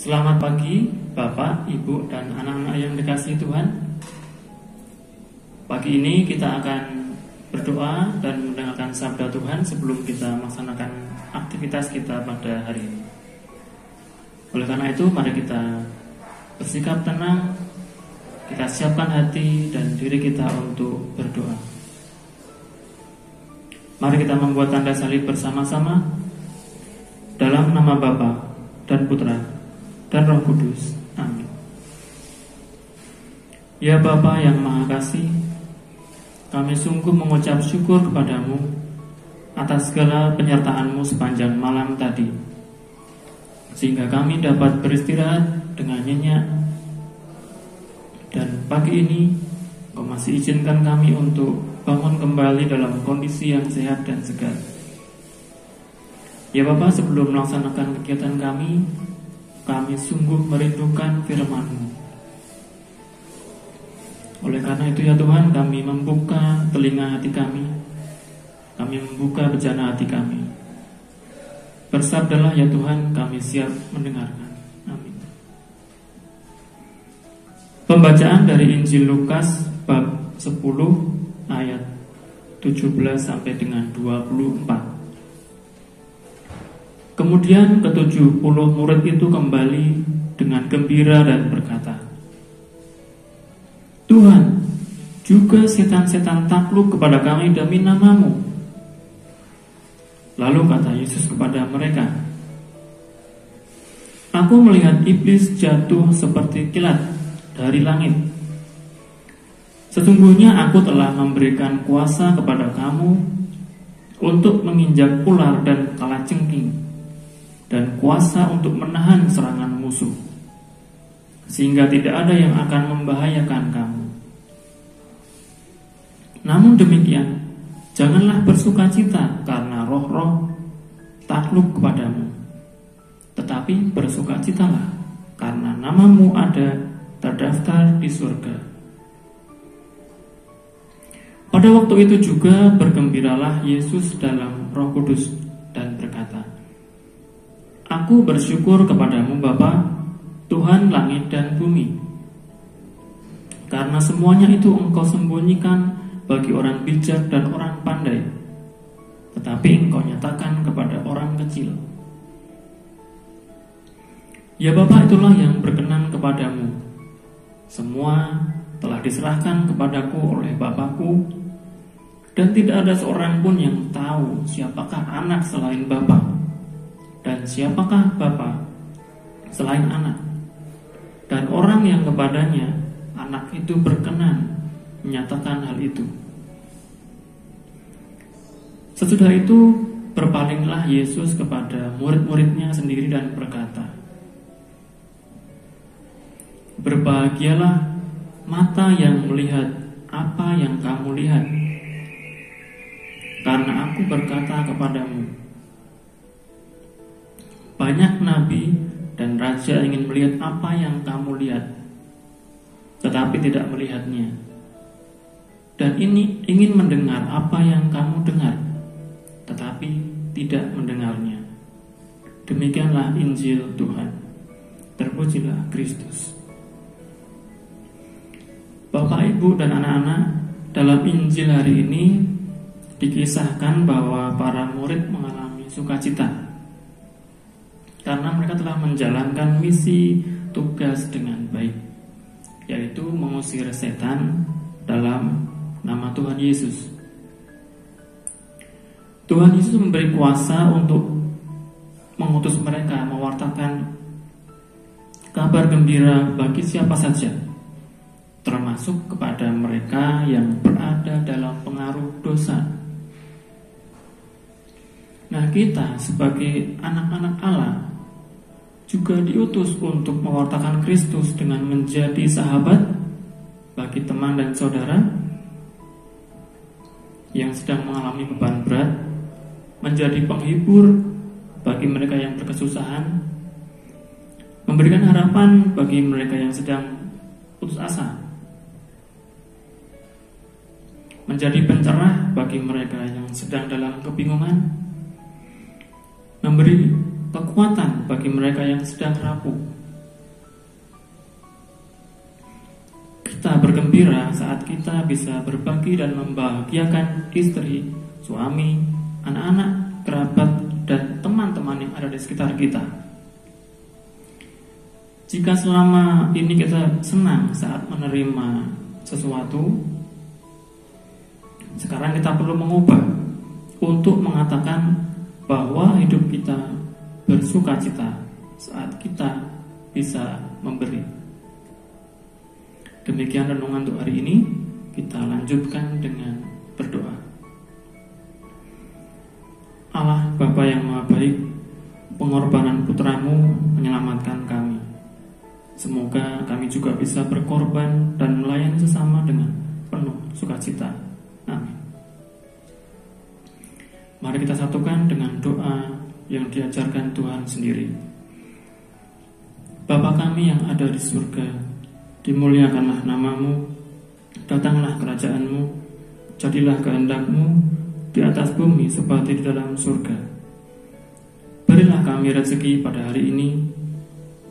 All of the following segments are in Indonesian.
Selamat pagi Bapak, Ibu, dan anak-anak yang dikasihi Tuhan. Pagi ini kita akan berdoa dan mendengarkan sabda Tuhan sebelum kita melaksanakan aktivitas kita pada hari ini. Oleh karena itu, mari kita bersikap tenang, kita siapkan hati dan diri kita untuk berdoa. Mari kita membuat tanda salib bersama-sama dalam nama Bapa dan Putra dan Roh Kudus. Amin. Ya Bapa yang Maha Kasih, kami sungguh mengucap syukur kepadamu atas segala penyertaan-Mu sepanjang malam tadi, sehingga kami dapat beristirahat dengan nyenyak. Dan pagi ini Engkau masih izinkan kami untuk bangun kembali dalam kondisi yang sehat dan segar. Ya Bapa, sebelum melaksanakan kegiatan kami sungguh merindukan firman-Mu. Oleh karena itu ya Tuhan, kami membuka telinga hati kami membuka bejana hati kami. Bersabdalah ya Tuhan, kami siap mendengarkan. Amin. Pembacaan dari Injil Lukas bab 10 ayat 17 sampai dengan 24. Kemudian ke-70 murid itu kembali dengan gembira dan berkata, Tuhan, juga setan-setan takluk kepada kami demi nama-Mu. Lalu kata Yesus kepada mereka, Aku melihat iblis jatuh seperti kilat dari langit. Sesungguhnya aku telah memberikan kuasa kepada kamu untuk menginjak ular dan kalajengking, dan kuasa untuk menahan serangan musuh, sehingga tidak ada yang akan membahayakan kamu. Namun demikian, janganlah bersukacita karena roh-roh takluk kepadamu, tetapi bersukacitalah karena namamu ada terdaftar di surga. Pada waktu itu juga bergembiralah Yesus dalam Roh Kudus dan berkata, Aku bersyukur kepadamu Bapa, Tuhan langit dan bumi, karena semuanya itu Engkau sembunyikan bagi orang bijak dan orang pandai, tetapi Engkau nyatakan kepada orang kecil. Ya Bapa, itulah yang berkenan kepadamu. Semua telah diserahkan kepadaku oleh Bapakku, dan tidak ada seorang pun yang tahu siapakah anak selain Bapa, dan siapakah Bapa selain anak, dan orang yang kepadanya anak itu berkenan menyatakan hal itu. Sesudah itu berpalinglah Yesus kepada murid-muridnya sendiri dan berkata, Berbahagialah mata yang melihat apa yang kamu lihat, karena aku berkata kepadamu, banyak nabi dan raja ingin melihat apa yang kamu lihat, tetapi tidak melihatnya, dan ini ingin mendengar apa yang kamu dengar, tetapi tidak mendengarnya. Demikianlah Injil Tuhan. Terpujilah Kristus. Bapak, Ibu, dan anak-anak, dalam Injil hari ini dikisahkan bahwa para murid mengalami sukacita karena mereka telah menjalankan misi tugas dengan baik, yaitu mengusir setan dalam nama Tuhan Yesus. Tuhan Yesus memberi kuasa untuk mengutus mereka mewartakan kabar gembira bagi siapa saja, termasuk kepada mereka yang berada dalam pengaruh dosa. Nah, kita sebagai anak-anak Allah juga diutus untuk mewartakan Kristus dengan menjadi sahabat bagi teman dan saudara yang sedang mengalami beban berat, menjadi penghibur bagi mereka yang berkesusahan, memberikan harapan bagi mereka yang sedang putus asa, menjadi pencerah bagi mereka yang sedang dalam kebingungan, memberi kekuatan bagi mereka yang sedang rapuh, gembira saat kita bisa berbagi dan membahagiakan istri, suami, anak-anak, kerabat, dan teman-teman yang ada di sekitar kita. Jika selama ini kita senang saat menerima sesuatu, sekarang kita perlu mengubah untuk mengatakan bahwa hidup kita bersuka cita saat kita bisa memberi. Demikian renungan untuk hari ini. Kita lanjutkan dengan berdoa. Allah Bapa yang Maha Baik, pengorbanan putramu menyelamatkan kami. Semoga kami juga bisa berkorban dan melayani sesama dengan penuh sukacita. Amin. Mari kita satukan dengan doa yang diajarkan Tuhan sendiri. Bapa kami yang ada di surga, dimuliakanlah namamu, datanglah kerajaanmu, jadilah kehendakmu di atas bumi seperti di dalam surga. Berilah kami rezeki pada hari ini,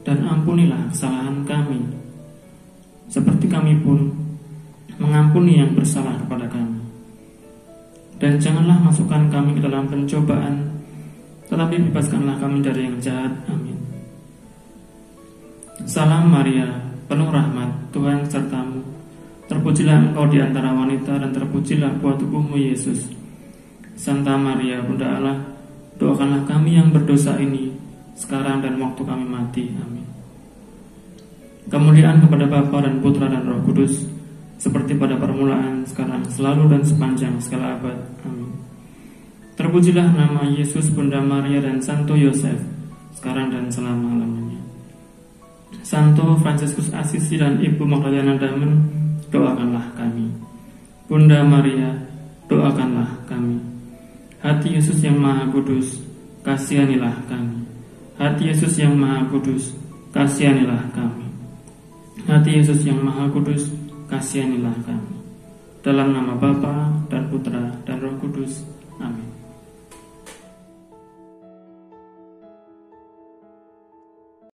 dan ampunilah kesalahan kami, seperti kami pun mengampuni yang bersalah kepada kami. Dan janganlah masukkan kami ke dalam pencobaan, tetapi bebaskanlah kami dari yang jahat. Amin. Salam Maria, penuh rahmat, Tuhan sertamu. Terpujilah engkau di antara wanita, dan terpujilah buah tubuhmu Yesus. Santa Maria, Bunda Allah, doakanlah kami yang berdosa ini, sekarang dan waktu kami mati. Amin. Kemuliaan kepada Bapa dan Putra dan Roh Kudus, seperti pada permulaan, sekarang, selalu, dan sepanjang segala abad. Amin. Terpujilah nama Yesus, Bunda Maria, dan Santo Yosef, sekarang dan selama-lamanya. Santo Fransiskus Assisi dan Ibu Magdalena Damen, doakanlah kami. Bunda Maria, doakanlah kami. Hati Yesus yang Maha Kudus, kasihanilah kami. Hati Yesus yang Maha Kudus, kasihanilah kami. Hati Yesus yang Maha Kudus, kasihanilah kami. Dalam nama Bapa dan Putra dan Roh Kudus.